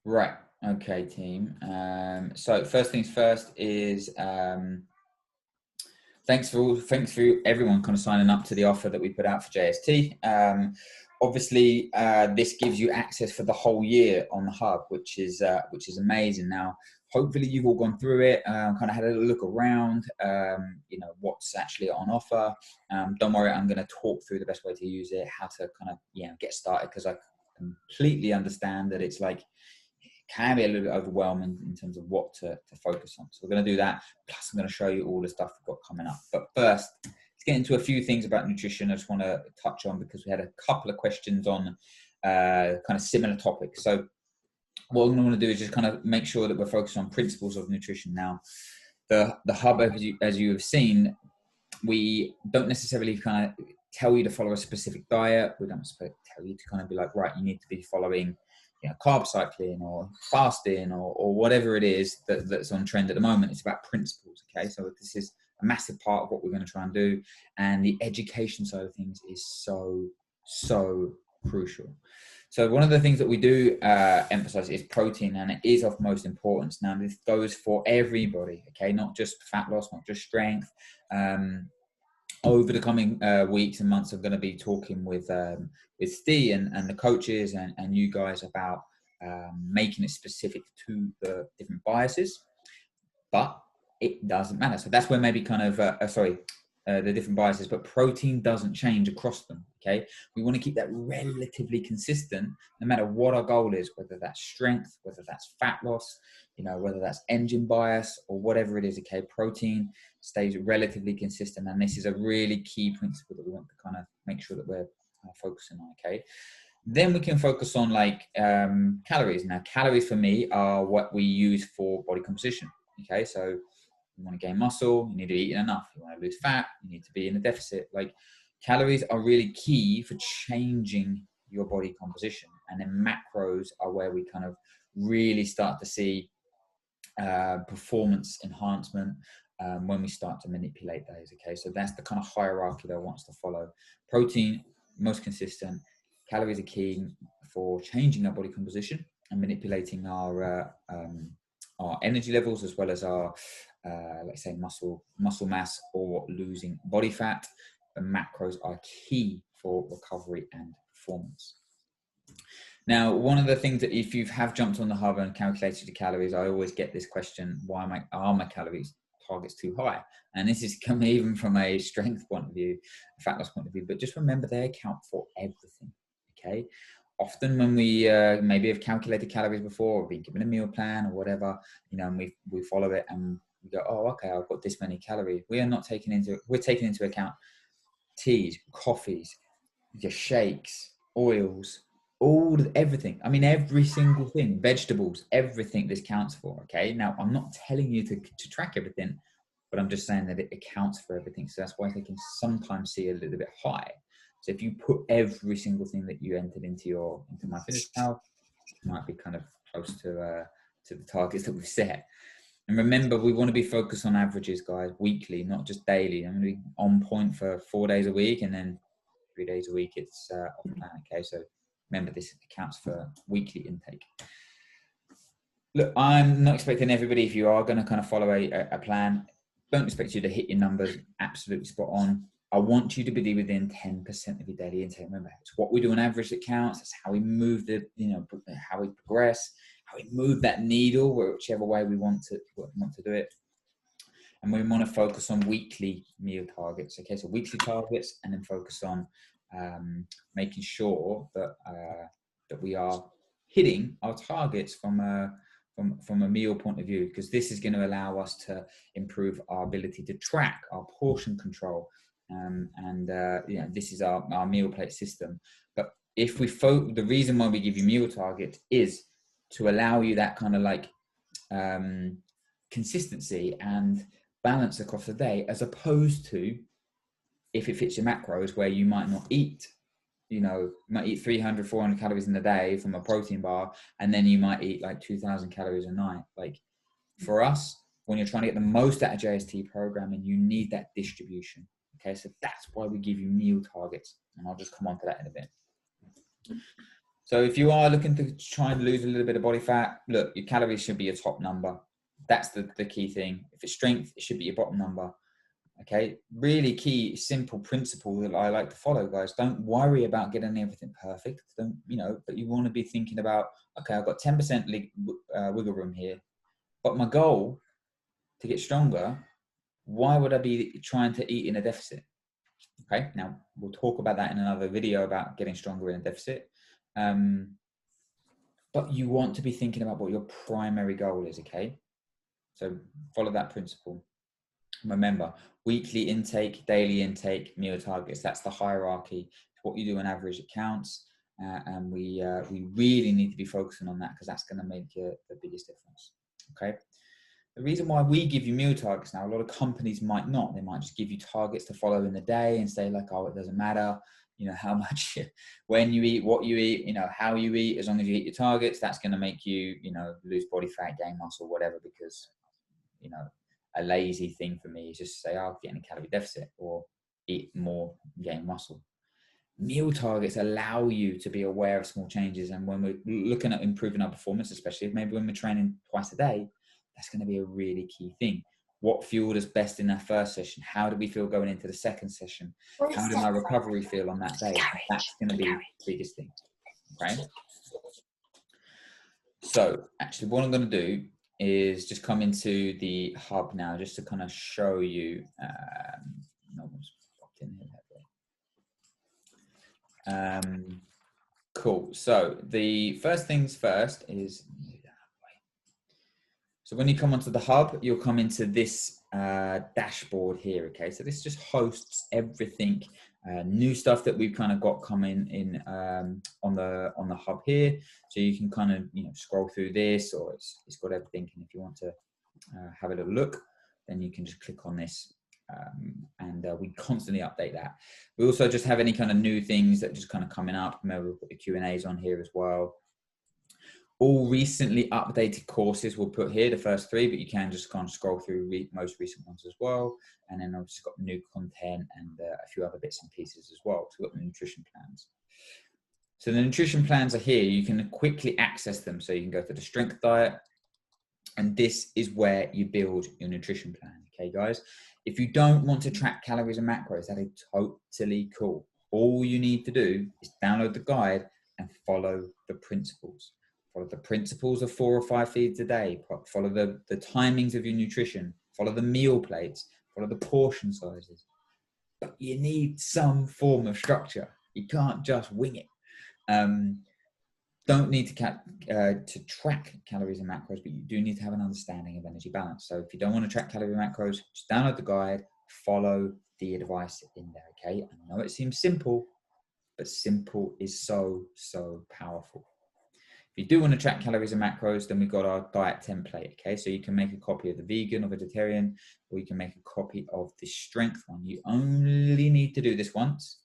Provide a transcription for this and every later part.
Right. Okay, team. So first things first is thanks for everyone kind of signing up to the offer that we put out for JST. Obviously, this gives you access for the whole year on the hub, which is amazing. Now, hopefully, you've all gone through it, kind of had a little look around, what's actually on offer. Don't worry, I'm going to talk through the best way to use it, how to kind of get started, because I completely understand that it's like, can be a little bit overwhelming in terms of what to focus on. So we're going to do that. Plus, I'm going to show you all the stuff we've got coming up. But first, let's get into a few things about nutrition I just want to touch on, because we had a couple of questions on kind of similar topics. So what I'm going to do is just kind of make sure that we're focused on principles of nutrition. Now, the hub, as you have seen, we don't necessarily kind of tell you to follow a specific diet. We don't tell you to kind of be like, right, you need to be following carb cycling or fasting or whatever it is that's on trend at the moment. It's about principles. Okay, so this is a massive part of what we're going to try and do, and the education side of things is so crucial. So one of the things that we do emphasize is protein, and it is of most importance. Now, this goes for everybody, okay, not just fat loss, not just strength. Over the coming weeks and months, I'm going to be talking with Steve and the coaches and you guys about making it specific to the different biases, but it doesn't matter. So that's where maybe kind of, the different biases, but protein doesn't change across them, okay? We want to keep that relatively consistent no matter what our goal is, whether that's strength, whether that's fat loss, whether that's engine bias or whatever it is, okay? Protein stays relatively consistent, and this is a really key principle that we want to kind of make sure that we're focusing on, okay? Then we can focus on calories. Now, calories for me are what we use for body composition, okay? So you want to gain muscle, you need to be eating enough. You want to lose fat, you need to be in a deficit. Like, calories are really key for changing your body composition. And then macros are where we kind of really start to see performance enhancement when we start to manipulate those. Okay, so that's the kind of hierarchy that I want us to follow. Protein, most consistent. Calories are key for changing our body composition and manipulating our energy levels, as well as our let's say muscle mass or losing body fat. The macros are key for recovery and performance. Now, one of the things that if you have jumped on the hub and calculated the calories, I always get this question: why are my calories targets too high? And this is coming even from a strength point of view, a fat loss point of view. But just remember, they account for everything. Okay. Often when we maybe have calculated calories before, or been given a meal plan or whatever, and we follow it and we go, oh, okay, I've got this many calories. We're taking into account teas, coffees, your shakes, oils, everything. I mean, every single thing, vegetables, everything this counts for. Okay. Now, I'm not telling you to track everything, but I'm just saying that it accounts for everything. So that's why they can sometimes see a little bit high. So if you put every single thing that you entered into MyFitnessPal, it might be kind of close to the targets that we've set. And remember, we want to be focused on averages, guys, weekly, not just daily. I'm going to be on point for 4 days a week, and then 3 days a week it's off plan. Okay, so remember, this accounts for weekly intake. Look, I'm not expecting everybody, if you are going to kind of follow a plan, don't expect you to hit your numbers absolutely spot on. I want you to be within 10% of your daily intake. Remember, it's what we do on average that counts. That's how we move how we progress, how we move that needle, whichever way we want to do it. And we want to focus on weekly meal targets. Okay, so weekly targets, and then focus on making sure that we are hitting our targets from a meal point of view, because this is going to allow us to improve our ability to track our portion control. This is our meal plate system. But if the reason why we give you meal targets is to allow you that kind of consistency and balance across the day, as opposed to if it fits your macros, where you might not eat, you might eat 300, 400 calories in a day from a protein bar, and then you might eat like 2,000 calories a night. Like, for us, when you're trying to get the most out of JST programming, you need that distribution. Okay, so that's why we give you meal targets, and I'll just come on to that in a bit. So if you are looking to try and lose a little bit of body fat, look, your calories should be your top number. That's the key thing. If it's strength, it should be your bottom number. Okay, really key, simple principle that I like to follow, guys. Don't worry about getting everything perfect. Don't, you know, but you want to be thinking about, okay, I've got 10% wiggle room here, but my goal to get stronger, why would I be trying to eat in a deficit? Okay, now we'll talk about that in another video about getting stronger in a deficit. But you want to be thinking about what your primary goal is, okay? So follow that principle. Remember, weekly intake, daily intake, meal targets. That's the hierarchy. What you do on average, it counts. And we really need to be focusing on that because that's going to make the biggest difference. Okay. The reason why we give you meal targets now, a lot of companies might not. They might just give you targets to follow in the day and say like, oh, it doesn't matter, you know, how much, when you eat, what you eat, you know, how you eat, as long as you hit your targets, that's going to make you, you know, lose body fat, gain muscle, whatever, because, you know, a lazy thing for me is just to say, oh, get in a calorie deficit or eat more, gain muscle. Meal targets allow you to be aware of small changes. And when we're looking at improving our performance, especially maybe when we're training twice a day, that's going to be a really key thing. What fueled us best in our first session? How do we feel going into the second session? How did my recovery feel on that day? That's going to be the biggest thing. Okay. So actually what I'm going to do is just come into the hub now, just to kind of show you. No one's popped in here. Cool. So the first things first is, so when you come onto the hub, you'll come into this dashboard here. Okay, so this just hosts everything, new stuff that we've kind of got coming in on the hub here. So you can kind of, you know, scroll through this, or it's got everything. And if you want to have a little look, then you can just click on this, and we constantly update that. We also just have any kind of new things that just kind of coming up. Maybe we'll put the Q&As on here as well. All recently updated courses we'll put here, the first 3, but you can just kind of scroll through most recent ones as well. And then I've just got new content and a few other bits and pieces as well. So we've got the nutrition plans. So the nutrition plans are here. You can quickly access them. So you can go to the strength diet, and this is where you build your nutrition plan. Okay, guys, if you don't want to track calories and macros, that is totally cool. All you need to do is download the guide and follow the principles. Follow the principles of 4 or 5 feeds a day. Follow the timings of your nutrition. Follow the meal plates. Follow the portion sizes. But you need some form of structure. You can't just wing it. Don't need to track calories and macros, but you do need to have an understanding of energy balance. So if you don't want to track calories and macros, just download the guide, follow the advice in there. Okay. I know it seems simple, but simple is so, so powerful. If you do want to track calories and macros, then we've got our diet template. Okay, so you can make a copy of the vegan or vegetarian, or you can make a copy of the strength one. You only need to do this once,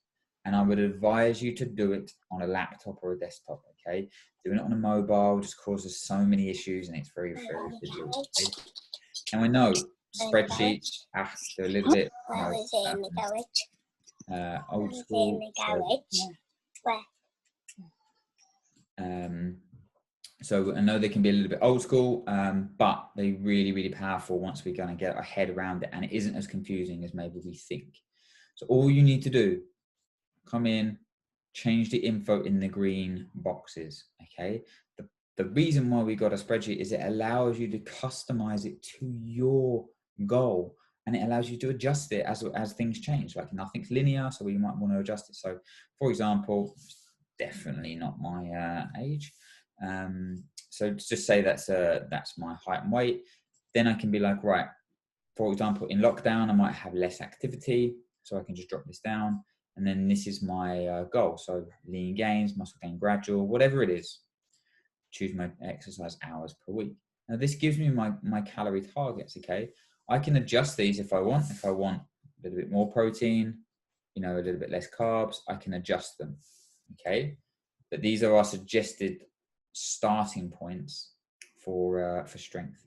and I would advise you to do it on a laptop or a desktop. Okay, doing it on a mobile just causes so many issues, and it's very, very difficult. Okay? And we know spreadsheets, they're a little bit old school. So I know they can be a little bit old school, but they're really, really powerful once we're going to get our head around it, and it isn't as confusing as maybe we think. So all you need to do, come in, change the info in the green boxes. Okay. The reason why we got a spreadsheet is it allows you to customize it to your goal, and it allows you to adjust it as things change. Like nothing's linear, so you might want to adjust it. So for example, definitely not my age. So just say that's my height and weight. Then I can be like, right, for example, in lockdown, I might have less activity, so I can just drop this down. And then this is my goal. So lean gains, muscle gain gradual, whatever it is, choose my exercise hours per week. Now this gives me my calorie targets. Okay. I can adjust these if I want. If I want a little bit more protein, you know, a little bit less carbs, I can adjust them. Okay. But these are our suggested starting points for strength.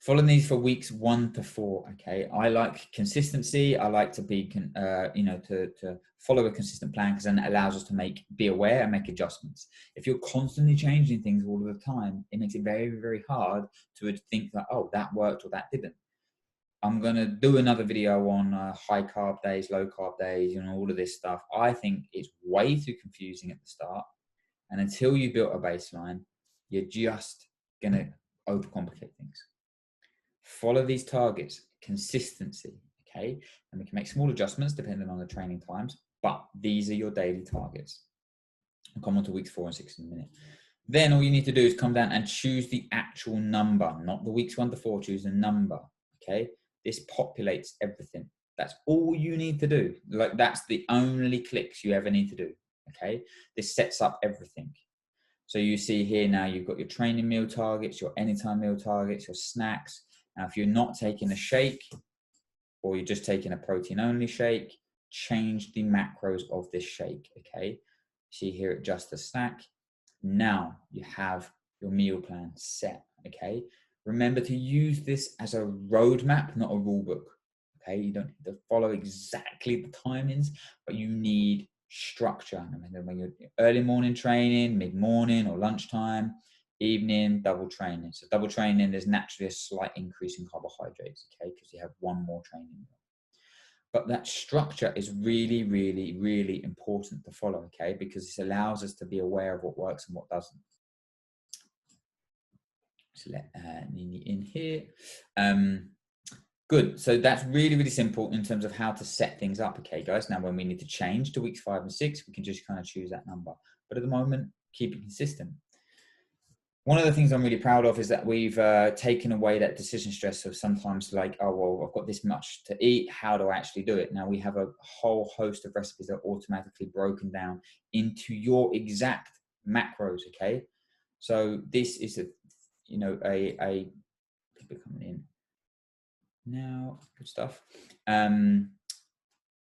Follow these for weeks 1 to 4. Okay, I like consistency. I like to be, to follow a consistent plan, because then it allows us to be aware and make adjustments. If you're constantly changing things all of the time, it makes it very, very hard to think that, oh, that worked or that didn't. I'm going to do another video on high carb days, low carb days, all of this stuff. I think it's way too confusing at the start. And until you built a baseline, you're just going to overcomplicate things. Follow these targets, consistency, okay? And we can make small adjustments depending on the training times, but these are your daily targets. I'll come on to weeks 4 and 6 in a minute. Then all you need to do is come down and choose the actual number, not the weeks 1 to 4, choose the number, okay? This populates everything. That's all you need to do. Like, that's the only clicks you ever need to do, okay? This sets up everything. So you see here now, you've got your training meal targets, your anytime meal targets, your snacks. Now, if you're not taking a shake, or you're just taking a protein only shake, change the macros of this shake, okay? See here, adjust the snack. Now you have your meal plan set, okay? Remember to use this as a roadmap, not a rule book, okay? You don't need to follow exactly the timings, but you need structure. I mean, when you're early morning training, mid-morning or lunchtime, evening, double training. So double training, there's naturally a slight increase in carbohydrates, okay? Because you have one more training meal. But that structure is really, really, really important to follow, okay? Because this allows us to be aware of what works and what doesn't. So let Nini in here. Good. So that's really, really simple in terms of how to set things up, okay, guys? Now, when we need to change to weeks 5 and 6, we can just kind of choose that number. But at the moment, keep it consistent. One of the things I'm really proud of is that we've taken away that decision stress of sometimes like, oh, well, I've got this much to eat. How do I actually do it? Now we have a whole host of recipes that are automatically broken down into your exact macros, okay? So this is people coming in now, good stuff.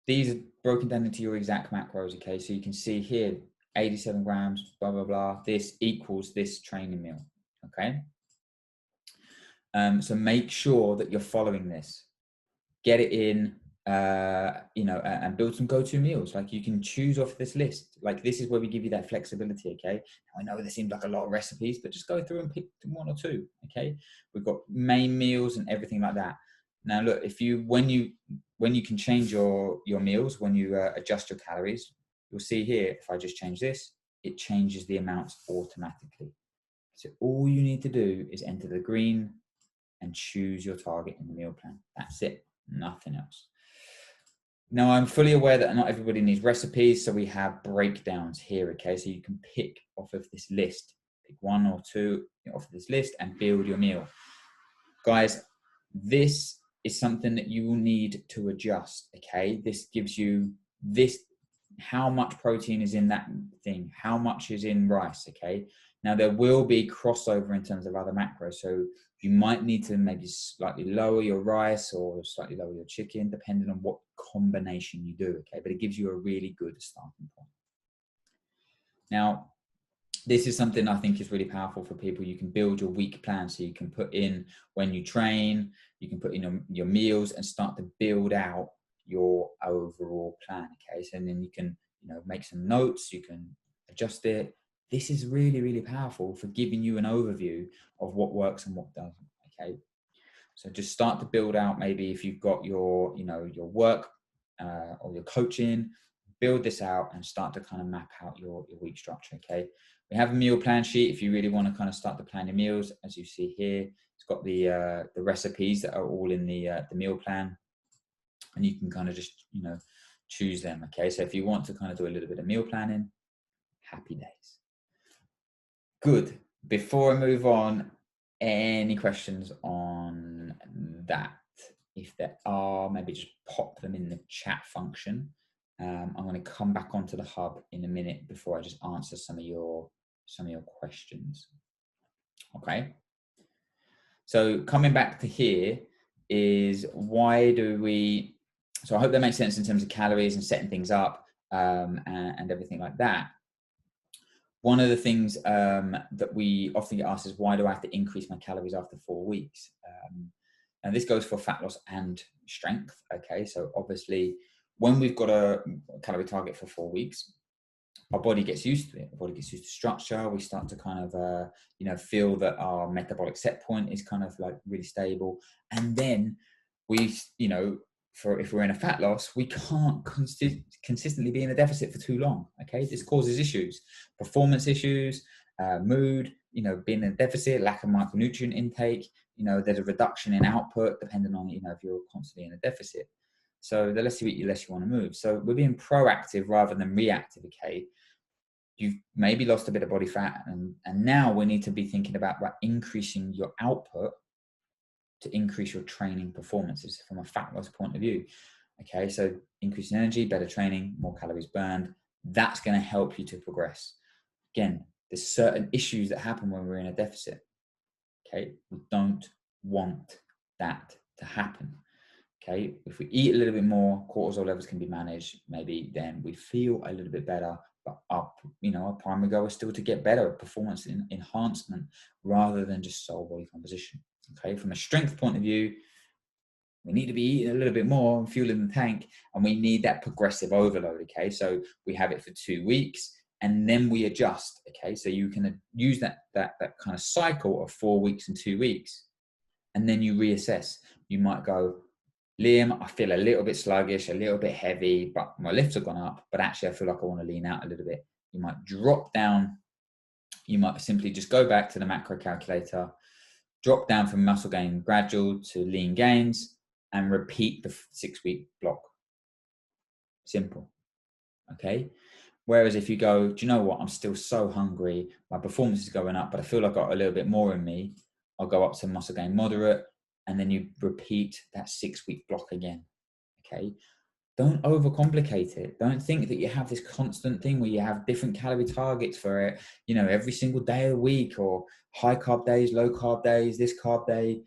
These are broken down into your exact macros, okay? So you can see here, 87 grams, blah, blah, blah. This equals this training meal, okay? So make sure that you're following this. Get it in, and build some go-to meals. Like, you can choose off this list. Like, this is where we give you that flexibility, okay? Now, I know this seems like a lot of recipes, but just go through and pick 1 or 2, okay? We've got main meals and everything like that. Now, look, when you can change your meals, when you adjust your calories, you'll see here, if I just change this, it changes the amounts automatically. So all you need to do is enter the green and choose your target in the meal plan. That's it, nothing else. Now, I'm fully aware that not everybody needs recipes, so we have breakdowns here, okay? So you can pick off of this list, pick 1 or 2 off of this list and build your meal. Guys, this is something that you will need to adjust, okay? This gives you how much protein is in that thing, how much is in rice, okay? Now, there will be crossover in terms of other macros, so you might need to maybe slightly lower your rice or slightly lower your chicken, depending on what combination you do, okay? But it gives you a really good starting point. Now, this is something I think is really powerful for people. You can build your week plan, so you can put in when you train, you can put in your meals and start to build out your overall plan, okay? So then you can, make some notes, you can adjust it. This is really, really powerful for giving you an overview of what works and what doesn't, okay? So just start to build out, maybe if you've got your work or your coaching, build this out and start to kind of map out your week structure, okay? We have a meal plan sheet if you really want to kind of start to plan your meals. As you see here, it's got the recipes that are all in the meal plan, and you can kind of just, choose them, okay? So if you want to kind of do a little bit of meal planning, happy days. Good. Before I move on, any questions on that? If there are, maybe just pop them in the chat function. I'm going to come back onto the hub in a minute before I just answer some of your questions. Okay. So coming back to here is why do we? So I hope that makes sense in terms of calories and setting things up and everything like that. one of the things that we often get asked is, why do I have to increase my calories after 4 weeks? And this goes for fat loss and strength. Okay, so obviously when we've got a calorie target for 4 weeks, our body gets used to it. Our body gets used to structure. We start to kind of, feel that our metabolic set point is kind of like really stable. And then we, if we're in a fat loss, we can't consistently be in a deficit for too long. Okay, this causes issues, performance issues, mood. Being in a deficit, lack of micronutrient intake. There's a reduction in output depending on if you're constantly in a deficit. So the less you eat, the less you want to move. So we're being proactive rather than reactive. Okay, you've maybe lost a bit of body fat, and now we need to be thinking about increasing your output to increase your training performances from a fat loss point of view. Okay, so increasing energy, better training, more calories burned, that's going to help you to progress. Again, there's certain issues that happen when we're in a deficit. Okay, we don't want that to happen. Okay, if we eat a little bit more, cortisol levels can be managed. Maybe then we feel a little bit better, but our primary goal is still to get better at performance enhancement rather than just sole body composition. Okay, from a strength point of view, we need to be eating a little bit more and fueling the tank, and we need that progressive overload. Okay, so we have it for 2 weeks and then we adjust. Okay, so you can use that kind of cycle of 4 weeks and 2 weeks, and then you reassess. You might go, Liam, I feel a little bit sluggish, a little bit heavy, but my lifts have gone up, but actually I feel like I want to lean out a little bit. You might drop down. You might simply just go back to the macro calculator, drop down from muscle gain gradual to lean gains, and repeat the 6-week block. Simple. Okay. Whereas if you go, do you know what? I'm still so hungry. My performance is going up, but I feel like I've got a little bit more in me. I'll go up to muscle gain moderate, and then you repeat that 6-week block again. Okay. Don't overcomplicate it. Don't think that you have this constant thing where you have different calorie targets for it, every single day of the week, or high carb days, low carb days, this carb day.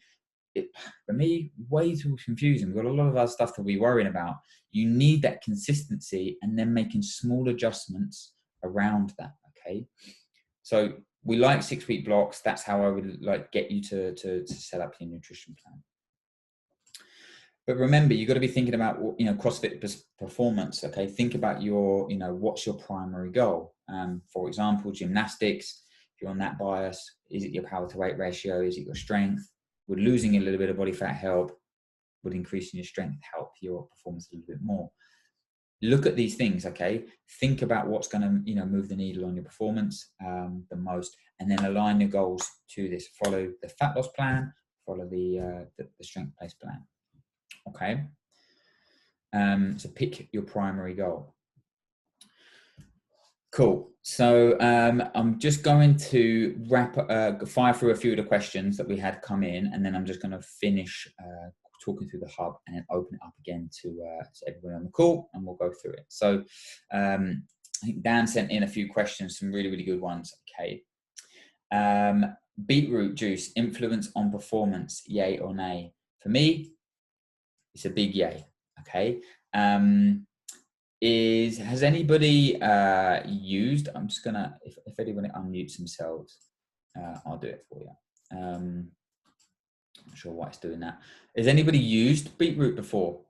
For me, way too confusing. We've got a lot of other stuff to be worrying about. You need that consistency and then making small adjustments around that. Okay. So we like 6-week blocks. That's how I would like get you to set up your nutrition plan. But remember, you've got to be thinking about, CrossFit performance. Okay. Think about your, what's your primary goal? For example, gymnastics, if you're on that bias, is it your power to weight ratio? Is it your strength? Would losing a little bit of body fat help? Would increasing your strength help your performance a little bit more? Look at these things, okay? Think about what's going to, move the needle on your performance the most, and then align your goals to this. Follow the fat loss plan, follow the strength-based plan, okay? So pick your primary goal. Cool. So I'm just going to fire through a few of the questions that we had come in, and then I'm just going to finish talking through the hub and then open it up again to everyone on the call, and we'll go through it. So I think Dan sent in a few questions, some really, really good ones. Okay. Beetroot juice, influence on performance, yay or nay? For me, it's a big yay. Okay. Has anybody used, I'm just gonna, if anybody unmutes themselves, I'll do it for you. Not sure why it's doing that. Has anybody used beetroot before?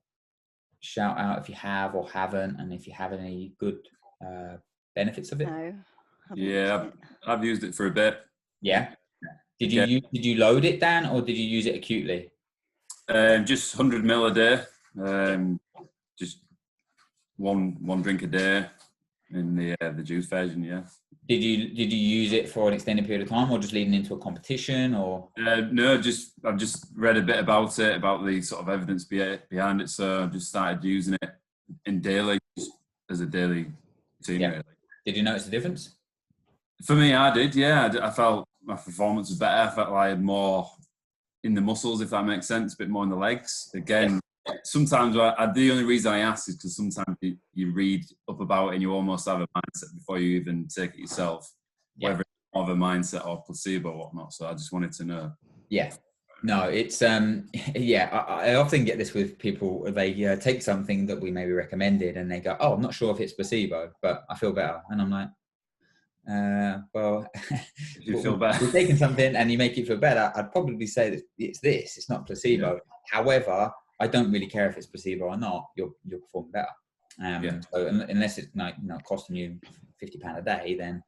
Shout out if you have or haven't, and if you have any good benefits of it. No. Yeah, I've used it for a bit. Yeah. Did you load it, Dan, or did you use it acutely? Just 100 ml a day. Just one drink a day in the juice version. Yeah. Did you use it for an extended period of time, or just leading into a competition, or? No, I've just read a bit about it, about the sort of evidence behind it. So I just started using it in daily, just as a daily routine. Yeah. Really. Did you notice the difference? For me, I did. Yeah, I felt my performance was better. I felt like I had more in the muscles, if that makes sense, a bit more in the legs. Again, sometimes the only reason I ask is because sometimes you read up about it and you almost have a mindset before you even take it yourself, whether it's more of a mindset or placebo or whatnot. So I just wanted to know. Yeah. No, it's I often get this with people. They take something that we maybe recommended and they go, oh, I'm not sure if it's placebo, but I feel better. And I'm like, Well, If you feel better. if you're taking something and you make it feel better, I'd probably say that it's not placebo. Yeah. However, I don't really care if it's placebo or not. You're performing better. So unless it's like, you know, costing you £50 a day, then,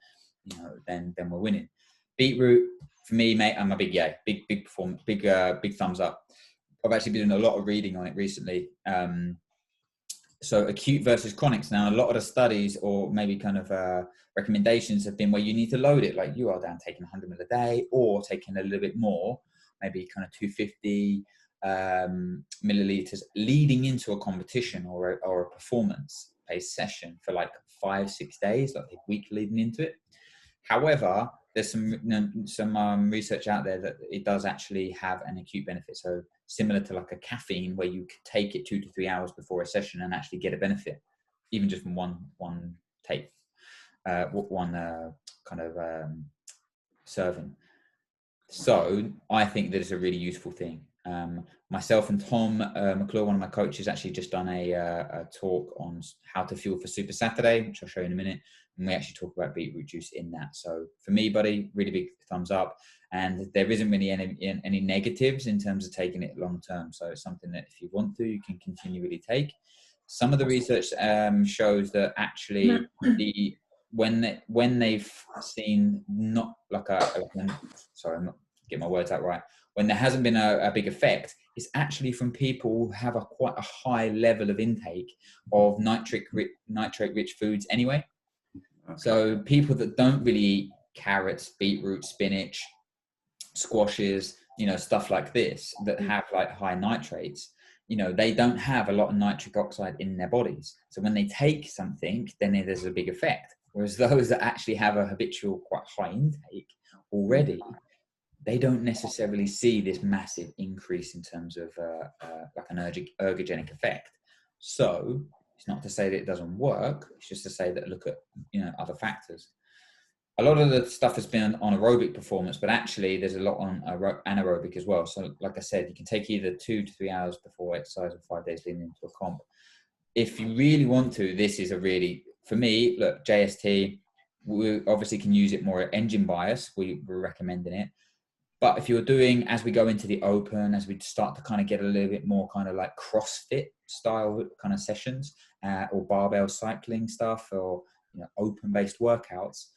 you know, then we're winning. Beetroot, for me, mate, I'm a big yay, big performance, big thumbs up. I've actually been doing a lot of reading on it recently. So acute versus chronics. Now, a lot of the studies or maybe kind of recommendations have been where you need to load it, like you are down taking 100 ml a day, or taking a little bit more, maybe kind of 250 milliliters leading into a competition or a performance-based session for like 5-6 days, like a week leading into it. However, there's some research out there that it does actually have an acute benefit. So similar to like a caffeine, where you could take it 2 to 3 hours before a session and actually get a benefit, even just from one take, serving. So I think that is a really useful thing. Myself and Tom McClure, one of my coaches, actually just done a talk on how to fuel for Super Saturday, which I'll show you in a minute. And we actually talk about beetroot juice in that. So for me, buddy, really big thumbs up. And there isn't really any negatives in terms of taking it long term. So it's something that if you want to, you can continually take. Some of the research shows that actually when they've seen not like sorry, I'm not getting my words out right. When there hasn't been a big effect, it's actually from people who have quite a high level of intake of nitrate-rich foods anyway. Okay. So people that don't really eat carrots, beetroot, spinach, squashes, you know, stuff like this, that have like high nitrates, you know, they don't have a lot of nitric oxide in their bodies. So when they take something, then there's a big effect. Whereas those that actually have a habitual, quite high intake already, they don't necessarily see this massive increase in terms of like an ergogenic effect. So it's not to say that it doesn't work. It's just to say that look at, you know, other factors. A lot of the stuff has been on aerobic performance, but actually there's a lot on anaerobic as well. So like I said, you can take either 2 to 3 hours before exercise and 5 days leading into a comp. If you really want to, this is a really, for me, look, JST, we obviously can use it more at engine bias. We're recommending it. But if you're doing, as we go into the open, as we start to kind of get a little bit more kind of like CrossFit style kind of sessions, or barbell cycling stuff, or, you know, open-based workouts,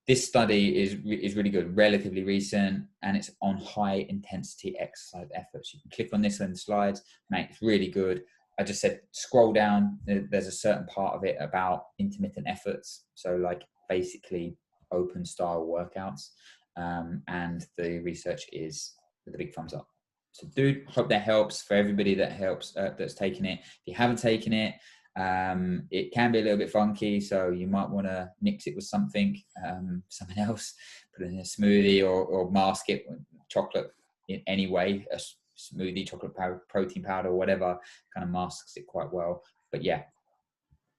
this study is really good, relatively recent, and it's on high intensity exercise efforts. You can click on this in the slides, mate, it's really good. I just said, scroll down. There's a certain part of it about intermittent efforts. So like basically open style workouts. And the research is with a big thumbs up. So dude, hope that helps for everybody that helps, that's taken it. If you haven't taken it, it can be a little bit funky. So you might want to mix it with something else, put it in a smoothie or mask it with chocolate in any way, a smoothie, chocolate powder, protein powder, whatever, kind of masks it quite well. But yeah,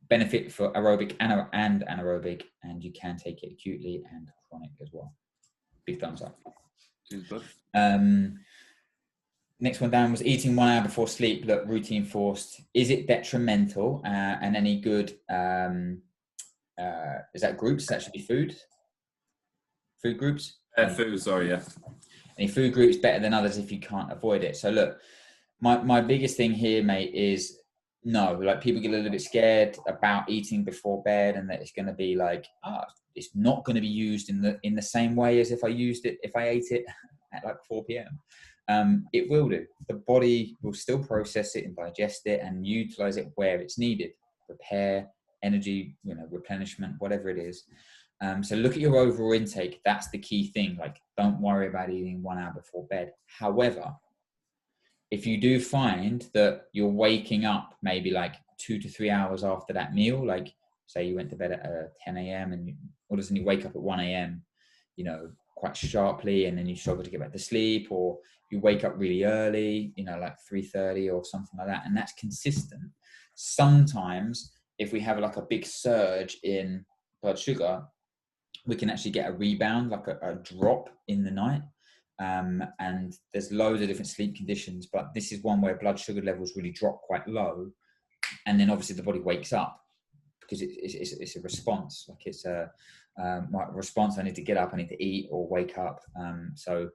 benefit for aerobic and anaerobic, and you can take it acutely and chronic as well. Big thumbs up. Cheers, bud. Next one down was eating 1 hour before sleep. Look, routine forced. Is it detrimental? And any good? Is that groups? That should be food. Food groups. Food. Sorry, yeah. Any food groups better than others if you can't avoid it? So look, my biggest thing here, mate, is no. Like people get a little bit scared about eating before bed, and that it's going to be like, it's not going to be used in the same way as if I ate it at like 4 p.m. It will do. The body will still process it and digest it and utilize it where it's needed. Repair, energy, you know, replenishment, whatever it is. So look at your overall intake. That's the key thing. Like, don't worry about eating 1 hour before bed. However, if you do find that you're waking up maybe like 2 to 3 hours after that meal, like say you went to bed at 10 a.m. and all of a sudden you wake up at 1 a.m., you know, quite sharply, and then you struggle to get back to sleep, or you wake up really early, you know, like 3:30 or something like that, and that's consistent. Sometimes if we have like a big surge in blood sugar, we can actually get a rebound, like a drop in the night. And there's loads of different sleep conditions, but this is one where blood sugar levels really drop quite low, and then obviously the body wakes up because it's a response, like it's a my response, I need to get up, I need to eat or wake up. So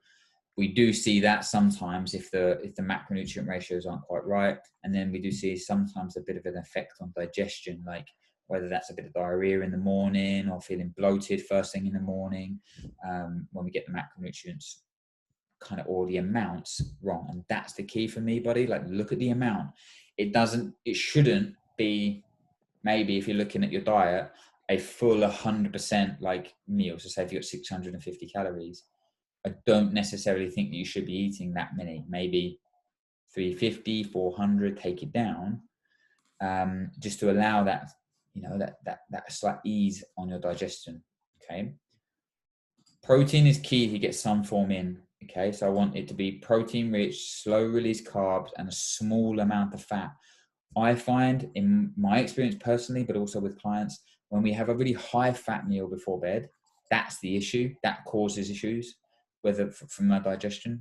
we do see that sometimes if the macronutrient ratios aren't quite right. And then we do see sometimes a bit of an effect on digestion, like whether that's a bit of diarrhea in the morning or feeling bloated first thing in the morning, when we get the macronutrients kind of, or the amounts wrong. And that's the key for me, buddy. Like, look at the amount. It shouldn't be, maybe if you're looking at your diet, a full 100% like meal. So say if you've got 650 calories, I don't necessarily think that you should be eating that many. Maybe 350, 400, take it down, just to allow that, that slight ease on your digestion. Okay. Protein is key if you get some form in. Okay. So I want it to be protein rich, slow release carbs, and a small amount of fat. I find, in my experience personally, but also with clients, when we have a really high fat meal before bed, that's the issue. That causes issues, whether from our digestion.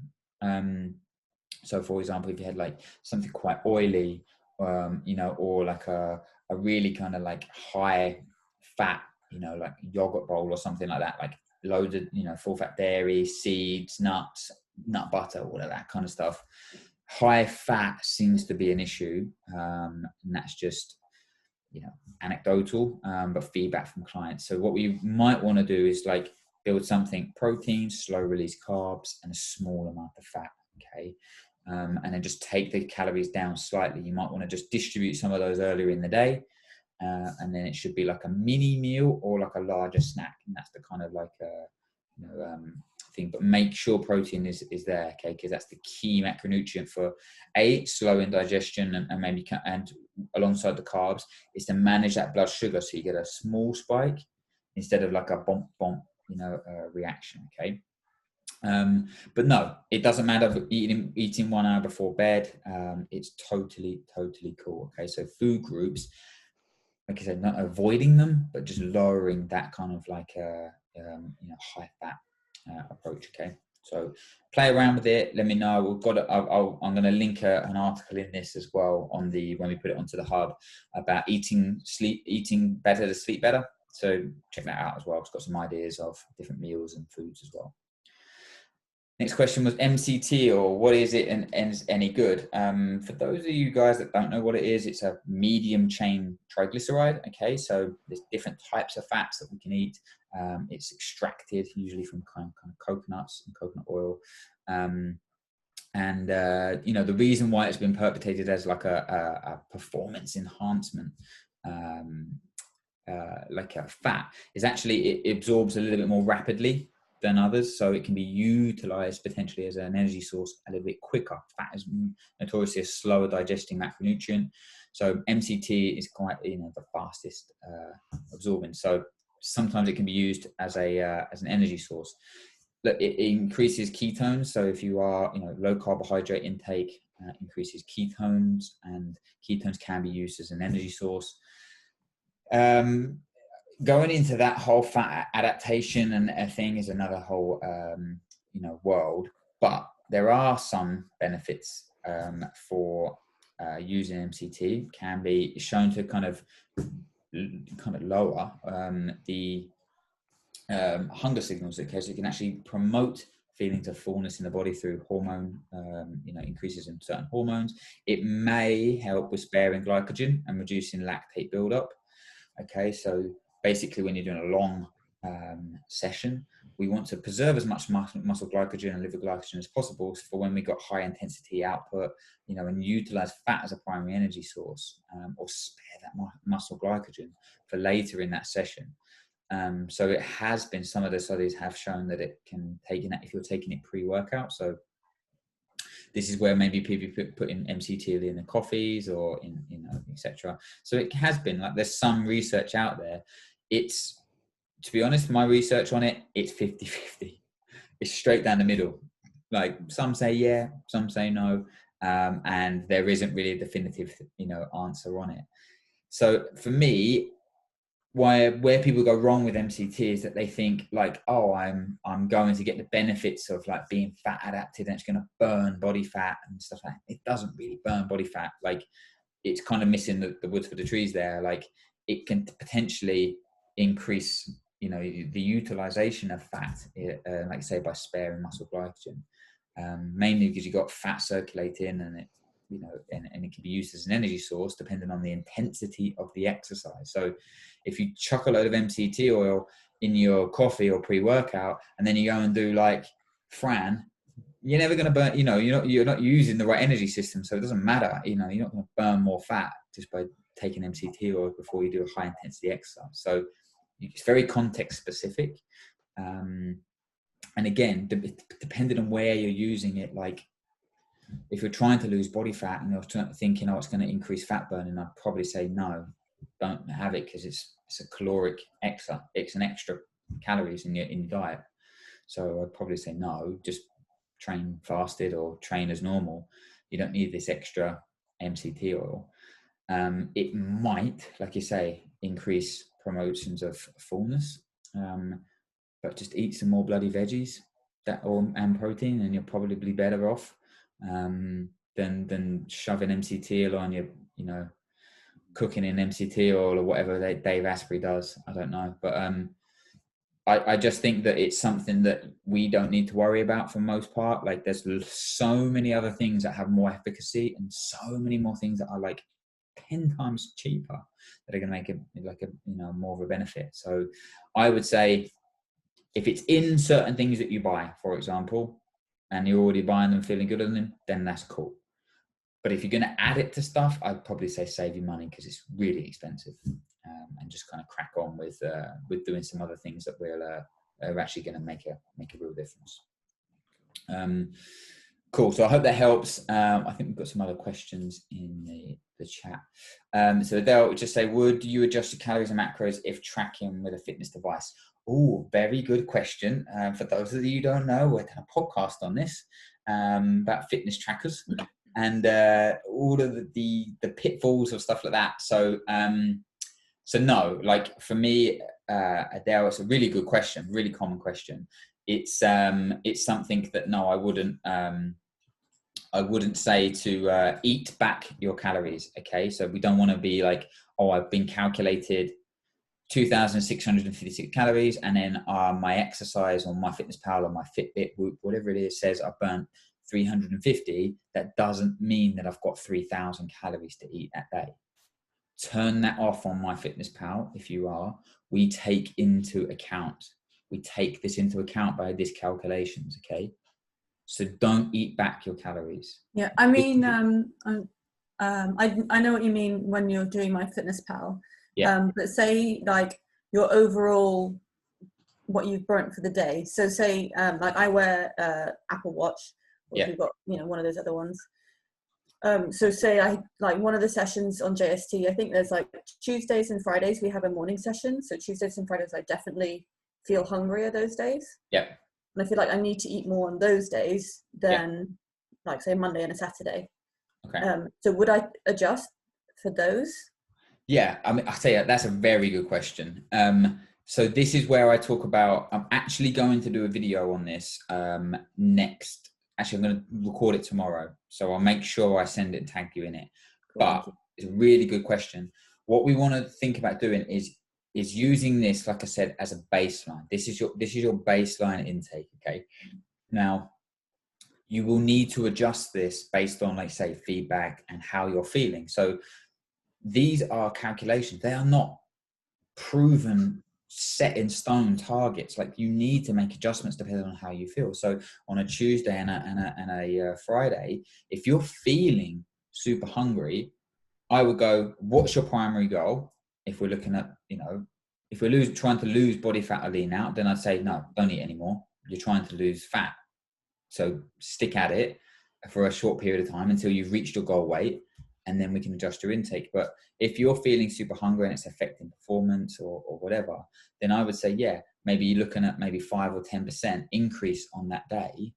So for example, if you had like something quite oily, or like a really kind of like high fat, like yogurt bowl or something like that, like loads of, full fat dairy, seeds, nuts, nut butter, all of that kind of stuff. High fat seems to be an issue, and that's just, anecdotal, but feedback from clients. So what we might want to do is like build something: protein, slow release carbs, and a small amount of fat. Okay. And then just take the calories down slightly. You might want to just distribute some of those earlier in the day, and then it should be like a mini meal or like a larger snack, and that's the kind of like thing. But make sure protein is there, okay? Because that's the key macronutrient for slowing digestion, and maybe alongside the carbs is to manage that blood sugar, so you get a small spike instead of like a bump reaction. Okay. But no, it doesn't matter eating 1 hour before bed. It's totally cool. Okay. So food groups, like I said, not avoiding them, but just lowering that kind of like high fat approach. Okay. So play around with it. Let me know. We've got I'm going to link an article in this as well when we put it onto the hub about eating better to sleep better. So check that out as well. It's got some ideas of different meals and foods as well. Next question was MCT, or what is it and any good? For those of you guys that don't know what it is, it's a medium chain triglyceride. Okay, so there's different types of fats that we can eat. It's extracted usually from kind of coconuts and coconut oil. The reason why it's been perpetrated as like a performance enhancement, like a fat, is actually it absorbs a little bit more rapidly than others, so it can be utilized potentially as an energy source a little bit quicker. Fat is notoriously a slower digesting macronutrient, so MCT is quite the fastest absorbing. So sometimes it can be used as an energy source. Look, it increases ketones. So if you are low carbohydrate intake, increases ketones, and ketones can be used as an energy source. Going into that whole fat adaptation and a thing is another whole world, but there are some benefits for using MCT. Can be shown to kind of lower the hunger signals. Okay, so you can actually promote feelings of fullness in the body through hormone increases in certain hormones. It may help with sparing glycogen and reducing lactate buildup. Okay, so basically when you're doing a long session, we want to preserve as much muscle glycogen and liver glycogen as possible for when we got high intensity output, and utilize fat as a primary energy source, or spare that muscle glycogen for later in that session. So it has been, some of the studies have shown that it can take in that if you're taking it pre-workout. So this is where maybe people put in MCT in the coffees or in, etc. So it has been like, there's some research out there. It's, to be honest, my research on it, it's 50-50. It's straight down the middle. Like some say yeah, some say no. And there isn't really a definitive, answer on it. So for me, where people go wrong with MCT is that they think like, oh, I'm going to get the benefits of like being fat adapted and it's going to burn body fat and stuff like that. It doesn't really burn body fat. Like, it's kind of missing the woods for the trees there. Like, it can potentially increase you know, the utilization of fat, like say by sparing muscle glycogen, mainly because you've got fat circulating, and it, you know, and it can be used as an energy source depending on the intensity of the exercise. So if you chuck a load of MCT oil in your coffee or pre-workout, and then you go and do like Fran, you're never going to burn, you know, you're not using the right energy system. So it doesn't matter, you know, you're not going to burn more fat just by taking MCT oil before you do a high intensity exercise. So it's very context specific. And again, depending on where you're using it, like if you're trying to lose body fat and you're thinking, oh, it's going to increase fat burning, I'd probably say no, don't have it, because it's a caloric extra. It's an extra calories in your diet. So I'd probably say no, just train fasted or train as normal. You don't need this extra MCT oil. It might, like you say, increase promotions of fullness, but just eat some more bloody veggies and protein, and you'll probably be better off than shoving MCT oil on your, you know, cooking in MCT oil or whatever Dave Asprey does. I don't know, but I just think that it's something that we don't need to worry about for the most part. Like there's so many other things that have more efficacy, and so many more things that are like 10 times cheaper that are going to make it like a, you know, more of a benefit. So I would say if it's in certain things that you buy, for example, and you're already buying them, feeling good on them, then that's cool. But if you're going to add it to stuff, I'd probably say save your money, because it's really expensive, and just kind of crack on with doing some other things that are actually going to make a real difference. Cool. So I hope that helps. I think we've got some other questions in the chat. So Adele would just say, would you adjust your calories and macros if tracking with a fitness device? Oh, very good question. For those of you who don't know, we're doing a podcast on this about fitness trackers and all of the pitfalls of stuff like that. So no, like for me, Adele, it's a really good question, really common question. It's something that no, I wouldn't say to eat back your calories. Okay, so we don't want to be like, oh, I've been calculated 2,656 calories, and then my exercise on MyFitnessPal or my Fitbit, whatever it is, says I've burnt 350. That doesn't mean that I've got 3,000 calories to eat that day. Turn that off on MyFitnessPal. If you are, we take this into account by these calculations. Okay, so don't eat back your calories. Yeah, I mean, I know what you mean when you're doing MyFitnessPal. Yeah. But say like your overall what you've burnt for the day. So say like I wear Apple Watch, or if you've got, you know, one of those other ones. So say I like one of the sessions on JST, I think there's like Tuesdays and Fridays we have a morning session. So Tuesdays and Fridays I definitely feel hungrier those days. Yeah. And I feel like I need to eat more on those days than like say Monday and a Saturday. Okay. So would I adjust for those? Yeah, I mean, I tell you, that's a very good question. So this is where I talk about, I'm actually going to do a video on this next. Actually, I'm going to record it tomorrow. So I'll make sure I send it and tag you in it. Cool, but it's a really good question. What we want to think about doing is using this, like I said, as a baseline. This is your baseline intake, okay? Now, you will need to adjust this based on, like, say, feedback and how you're feeling. So these are calculations. They are not proven, set in stone targets. Like, you need to make adjustments depending on how you feel. So on a Tuesday and a Friday, if you're feeling super hungry, I would go, what's your primary goal? If we're looking at, you know, if we're trying to lose body fat or lean out, then I'd say, no, don't eat anymore. You're trying to lose fat. So stick at it for a short period of time until you've reached your goal weight, and then we can adjust your intake. But if you're feeling super hungry and it's affecting performance or whatever, then I would say, yeah, maybe you're looking at maybe 5 or 10% increase on that day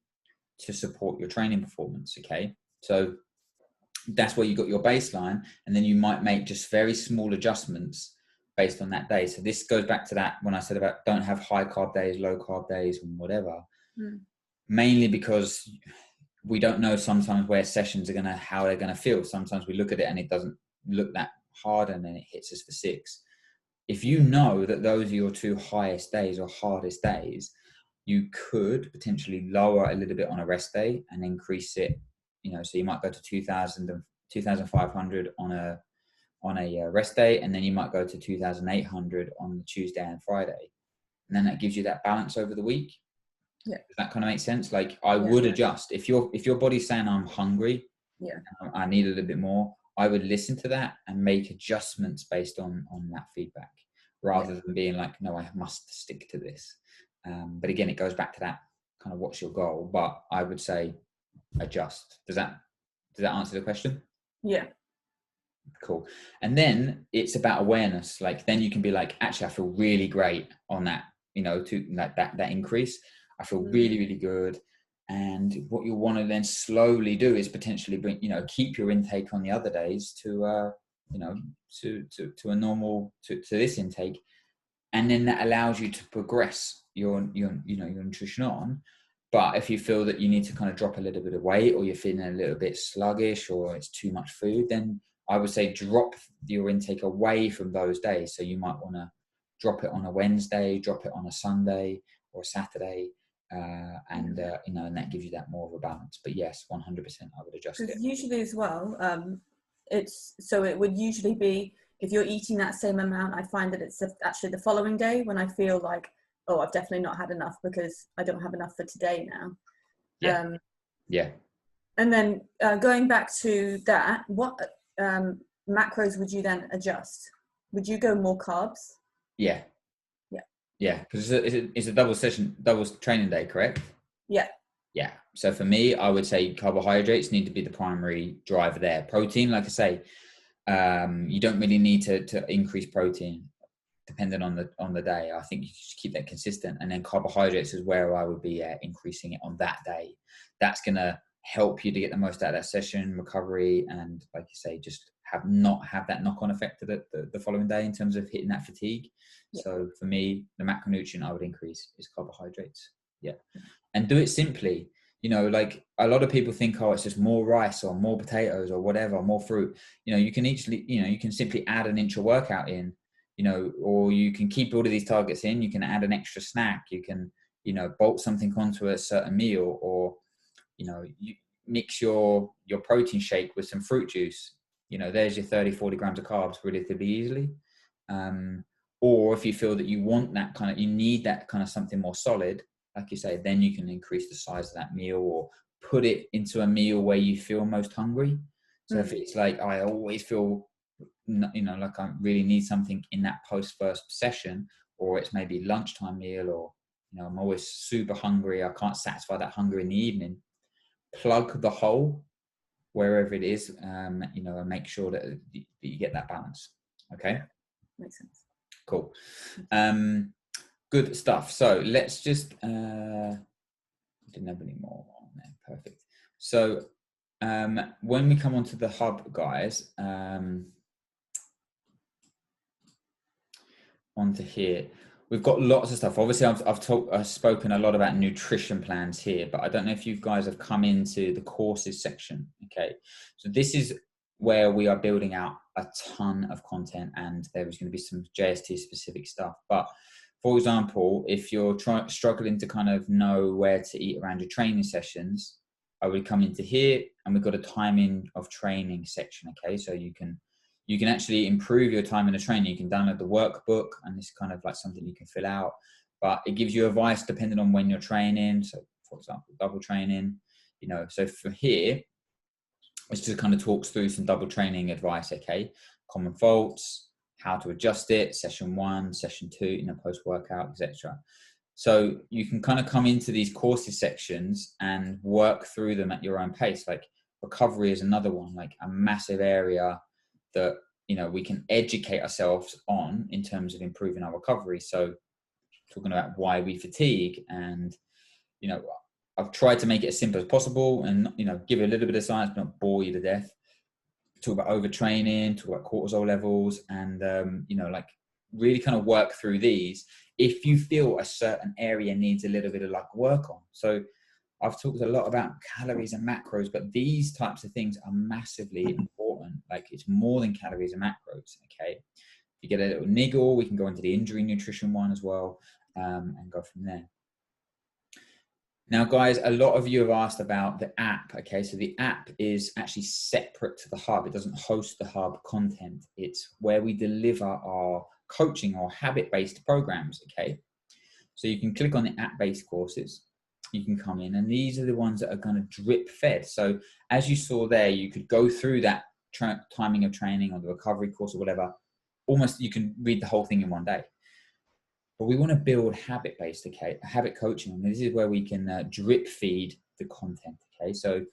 to support your training performance. Okay. So that's where you got your baseline. And then you might make just very small adjustments based on that day. So this goes back to that when I said about don't have high carb days, low carb days, and whatever. Mainly because we don't know sometimes where sessions are how they're gonna feel. Sometimes we look at it and it doesn't look that hard, and then it hits us for 6. if you know that those are your 2 highest days or hardest days, you could potentially lower a little bit on a rest day and increase it, you know, so you might go to 2,500 on a rest day, and then you might go to 2,800 on the Tuesday and Friday. And then that gives you that balance over the week. Yeah. Does that kind of make sense? Like, I would adjust. If your body's saying I'm hungry, I need a little bit more, I would listen to that and make adjustments based on that feedback, rather than being like, no, I must stick to this. But again, it goes back to that kind of what's your goal. But I would say adjust. Does that answer the question? Yeah. Cool. And then it's about awareness. Like, then you can be like, actually, I feel really great on that, you know, to like that increase. I feel really, really good. And what you'll want to then slowly do is potentially bring, you know, keep your intake on the other days to, you know, to a normal, to this intake. And then that allows you to progress your nutrition on. But if you feel that you need to kind of drop a little bit of weight, or you're feeling a little bit sluggish, or it's too much food, then I would say drop your intake away from those days. So you might want to drop it on a Wednesday, drop it on a Sunday or a Saturday, and you know, and that gives you that more of a balance. But yes, 100%, I would adjust it. Usually as well, it would usually be, if you're eating that same amount, I find that it's actually the following day when I feel like, oh, I've definitely not had enough because I don't have enough for today now. Yeah. And then going back to that, what macros would you then adjust? Would you go more carbs? Yeah, because it's a double training day, correct? Yeah. So for me, I would say carbohydrates need to be the primary driver there. Protein, like I say, you don't really need to increase protein depending on the day. I think you just keep that consistent, and then carbohydrates is where I would be increasing it on that day. That's gonna help you to get the most out of that session, recovery, and like you say, just not have that knock-on effect to the following day in terms of hitting that fatigue. So for me, the macronutrient I would increase is carbohydrates. And do it simply. You know, like a lot of people think, oh, it's just more rice or more potatoes or whatever, more fruit. You know, you can simply add an intra workout in, you know, or you can keep all of these targets in. You can add an extra snack. You can, you know, bolt something onto a certain meal, or, you know, you mix your protein shake with some fruit juice. You know, there's your 30-40 grams of carbs relatively easily. Or if you feel that you need that kind of something more solid, like you say, then you can increase the size of that meal, or put it into a meal where you feel most hungry. So if it's like, I always feel, you know, like I really need something in that first session, or it's maybe lunchtime meal, or, you know, I'm always super hungry, I can't satisfy that hunger in the evening, plug the hole wherever it is, you know, and make sure that you get that balance. Okay. Makes sense. Cool. Good stuff. So let's just didn't have any more on there. Perfect. So when we come onto the hub, guys, onto here, we've got lots of stuff. Obviously, I've spoken a lot about nutrition plans here, but I don't know if you guys have come into the courses section. Okay, so this is where we are building out a ton of content, and there is going to be some JST specific stuff. But for example, if you're struggling to kind of know where to eat around your training sessions, I would come into here, and we've got a timing of training section. Okay, so you can actually improve your time in the training. You can download the workbook, and it's kind of like something you can fill out, but it gives you advice depending on when you're training. So for example, double training, you know, so for here, it just kind of talks through some double training advice. Okay, common faults, how to adjust it, session 1, session 2, you know, post workout, etc. So you can kind of come into these courses sections and work through them at your own pace. Like recovery is another one, like a massive area that, you know, we can educate ourselves on in terms of improving our recovery. So talking about why we fatigue, and, you know, I've tried to make it as simple as possible, and, you know, give a little bit of science, but not bore you to death. Talk about overtraining, talk about cortisol levels, and, you know, like really kind of work through these if you feel a certain area needs a little bit of like work on. So I've talked a lot about calories and macros, but these types of things are massively important. Like, it's more than calories and macros. Okay. you get a little niggle, we can go into the injury nutrition one as well, and go from there. Now, guys, a lot of you have asked about the app. Okay, so the app is actually separate to the hub. It doesn't host the hub content. It's where we deliver our coaching or habit-based programs. Okay, so you can click on the app-based courses. You can come in, and these are the ones that are going to drip fed. So as you saw there, you could go through that timing of training or the recovery course or whatever. Almost, you can read the whole thing in one day. But we want to build habit-based, okay, habit coaching. And this is where we can drip feed the content, okay? So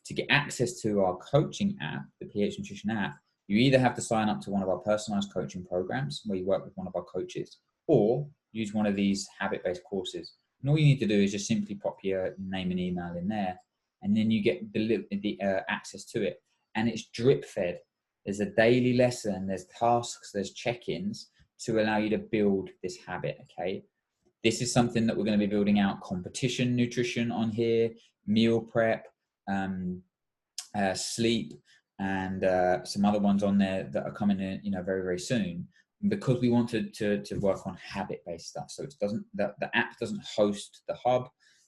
to get access to our coaching app, the PH Nutrition app, you either have to sign up to one of our personalized coaching programs where you work with one of our coaches, or use one of these habit-based courses. And all you need to do is just simply pop your name and email in there, and then you get the access to it. And it's drip fed. There's a daily lesson, there's tasks, there's check-ins, to allow you to build this habit, okay? This is something that we're going to be building out competition nutrition on here, meal prep, sleep, and some other ones on there that are coming in, very, very soon, because we wanted to work on habit-based stuff. So it doesn't, the app doesn't host the hub.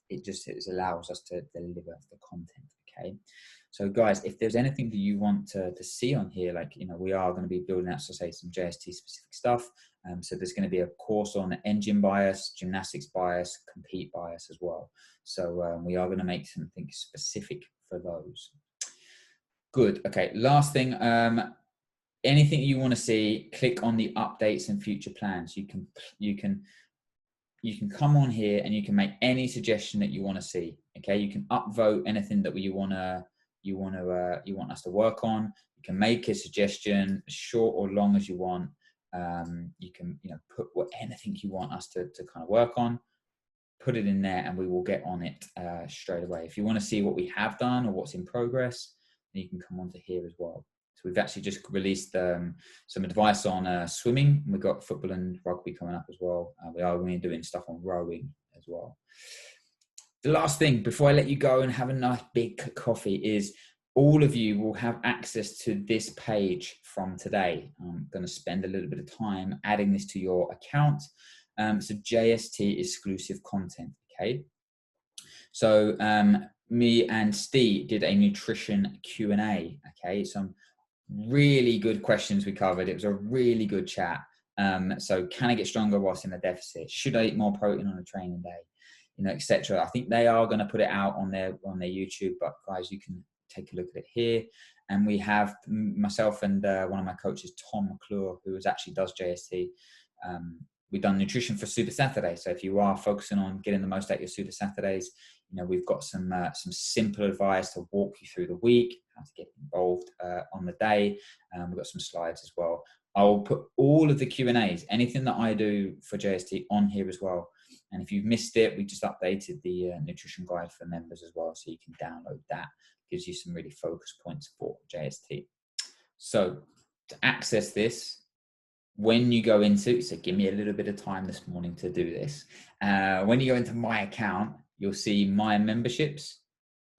It allows us to deliver the content, okay? So guys, if there's anything that you want to see on here, like, we are going to be building out, so say, some JST specific stuff. So there's going to be a course on engine bias, gymnastics bias, compete bias as well. So we are going to make something specific for those. Good. Okay. Last thing, anything you want to see, click on the updates and future plans. You can come on here and you can make any suggestion that you want to see. Okay. You can upvote anything that you want us to work on. You can make a suggestion, short or long as you want. You can put anything you want us to kind of work on, put it in there, and we will get on it straight away. If you want to see what we have done or what's in progress, then you can come onto here as well. So we've actually just released some advice on swimming. We've got football and rugby coming up as well. We are going to be doing stuff on rowing as well. The last thing before I let you go and have a nice big coffee is all of you will have access to this page from today. I'm going to spend a little bit of time adding this to your account. So JST exclusive content, okay? So me and Steve did a nutrition Q&A, okay? Some really good questions we covered. It was a really good chat. So can I get stronger whilst in a deficit? Should I eat more protein on a training day? Etc. I think they are going to put it out on their YouTube, but guys, you can take a look at it here. And we have myself and one of my coaches, Tom McClure, who actually does JST. We've done nutrition for Super Saturday. So if you are focusing on getting the most out of your Super Saturdays, we've got some simple advice to walk you through the week, how to get involved on the day. We've got some slides as well. I'll put all of the Q&As, anything that I do for JST, on here as well. And if you've missed it, we just updated the nutrition guide for members as well, so you can download that. Gives you some really focus points for JST. So to access this, when you go into, so give me a little bit of time this morning to do this. When you go into my account, you'll see my memberships,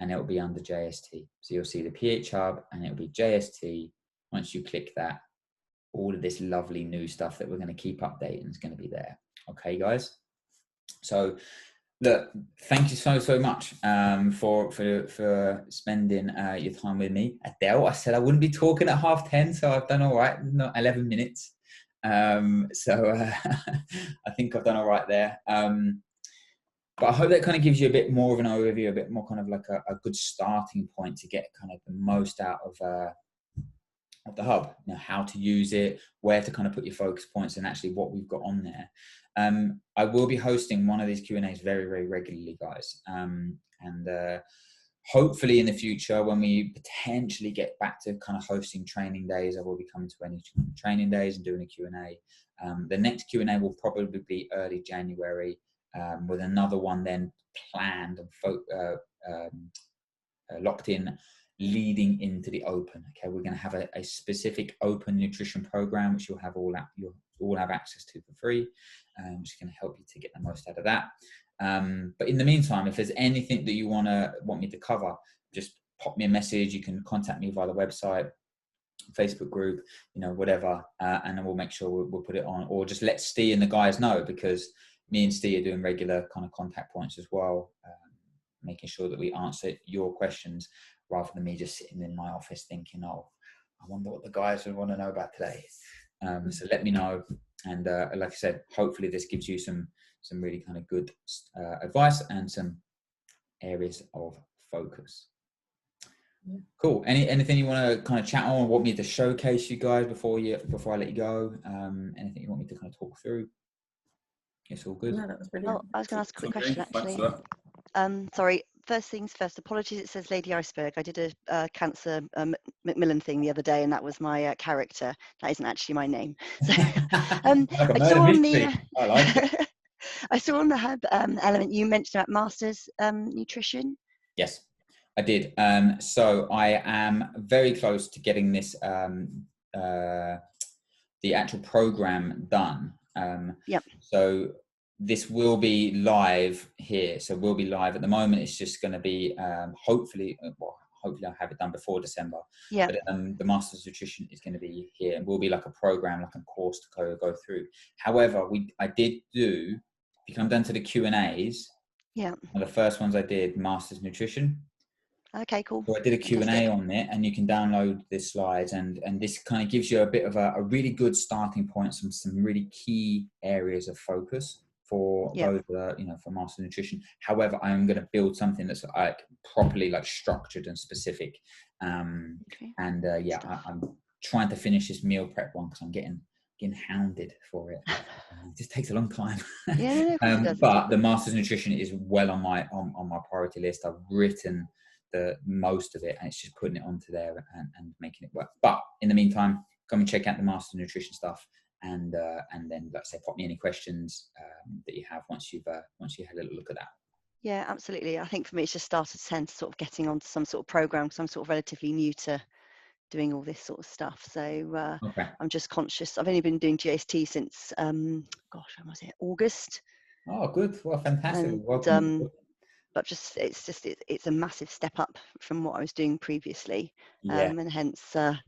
and it will be under JST. So you'll see the PH Hub, and it'll be JST. Once you click that, all of this lovely new stuff that we're going to keep updating is going to be there. Okay, guys. So, look, thank you so much for spending your time with me. Adele, I said I wouldn't be talking at 10:30, so I've done all right. Not 11 minutes. I think I've done all right there. But I hope that kind of gives you a bit more of an overview, a bit more kind of like a good starting point to get kind of the most out of the hub. How to use it, where to kind of put your focus points, and actually what we've got on there. I will be hosting one of these Q&As very, very regularly, guys. Hopefully in the future, when we potentially get back to kind of hosting training days, I will be coming to any training days and doing a Q&A. The next Q&A will probably be early January, with another one then planned and locked in, leading into the open. Okay, we're going to have a specific open nutrition program, which you'll all have access to for free, which is going to help you to get the most out of that. But in the meantime, if there's anything that you want me to cover, just pop me a message. You can contact me via the website. Facebook group, whatever, and then we'll make sure we'll put it on, or just let Steve and the guys know, because me and Steve are doing regular kind of contact points as well, making sure that we answer your questions rather than me just sitting in my office thinking, oh, I wonder what the guys would want to know about today. So let me know, and like I said, hopefully this gives you some really kind of good advice and some areas of focus. Cool. Anything you want to kind of chat on, or want me to showcase you guys before I let you go? Anything you want me to kind of talk through? It's all good. No, that was brilliant. Well, I was going to ask a quick question actually. Sorry. First things first. Apologies. It says Lady Iceberg. I did a Cancer Macmillan thing the other day, and that was my character. That isn't actually my name. So, I saw on the. I like it. I saw on the hub element you mentioned about Masters Nutrition. Yes, I did. So I am very close to getting this the actual program done. Yep. So this will be live here. So we'll be live. At the moment, it's just going to be hopefully I'll have it done before December. Yeah. But the Masters Nutrition is going to be here, and will be like a program, like a course to go through. However, I did do, because I'm done to the Q&As. Yeah. One of the first ones I did, Masters Nutrition. Okay, cool. So I did a Q&A on it, and you can download the slides, and this kind of gives you a bit of a really good starting point, some really key areas of focus for those for Master Nutrition. However, I am going to build something that's like properly like structured and specific. I'm trying to finish this meal prep one because I'm getting hounded for it. It just takes a long time. Yeah, no, but the Masters Nutrition is well on my priority list. I've written the most of it, and it's just putting it onto there and making it work. But in the meantime, come and check out the Master Nutrition stuff, and then, let's say, pop me any questions that you have once you've had a little look at that. Yeah, absolutely. I think for me, it's just started sort of getting onto some sort of program, because I'm sort of relatively new to doing all this sort of stuff. So I'm just conscious. I've only been doing JST since when was it? August. Oh, good. Well, fantastic. And, welcome. but it's a massive step up from what I was doing previously. Yeah. And hence I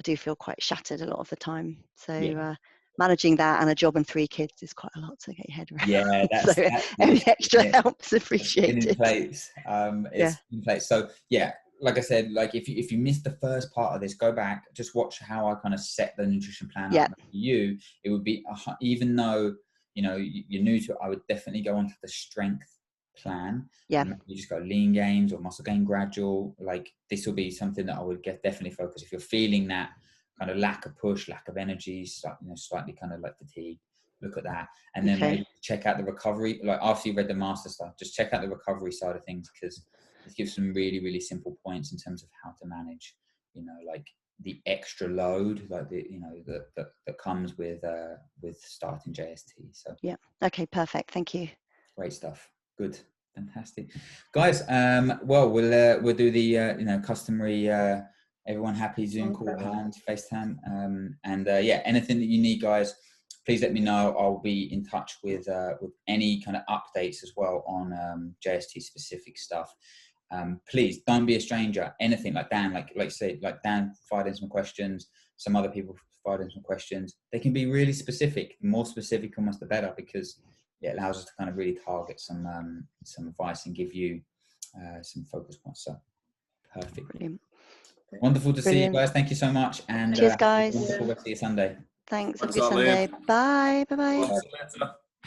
do feel quite shattered a lot of the time. So managing that and a job and 3 kids is quite a lot to get your head around. Yeah, so any extra help's appreciated. In place. In place. So yeah, like I said, like if you missed the first part of this, go back, just watch how I kind of set the nutrition plan up for you. It would be, even though you're new to it, I would definitely go onto the strength plan. Yeah. You just go lean gains or muscle gain gradual. Like this will be something that I would definitely focus. If you're feeling that kind of lack of push, lack of energy, slightly kind of like fatigue, look at that. And then maybe check out the recovery. Like after you've read the master stuff, just check out the recovery side of things, because it gives some really, really simple points in terms of how to manage, like the extra load, like that comes with starting JST. So yeah. Okay, perfect. Thank you. Great stuff. Good. Fantastic. Guys, we'll do the customary everyone happy Zoom call and FaceTime. Anything that you need, guys, please let me know. I'll be in touch with any kind of updates as well on JST specific stuff. Please don't be a stranger. Anything like Dan, like Dan fired in some questions, some other people fired in some questions. They can be really specific. The more specific, almost the better, because it allows us to kind of really target some advice and give you some focus points. So perfect. Brilliant. Wonderful to see you guys. Thank you so much. And cheers, guys. Wonderful rest of your Sunday. Thanks. Have a good Sunday. Bye. Bye. Bye.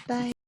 Bye.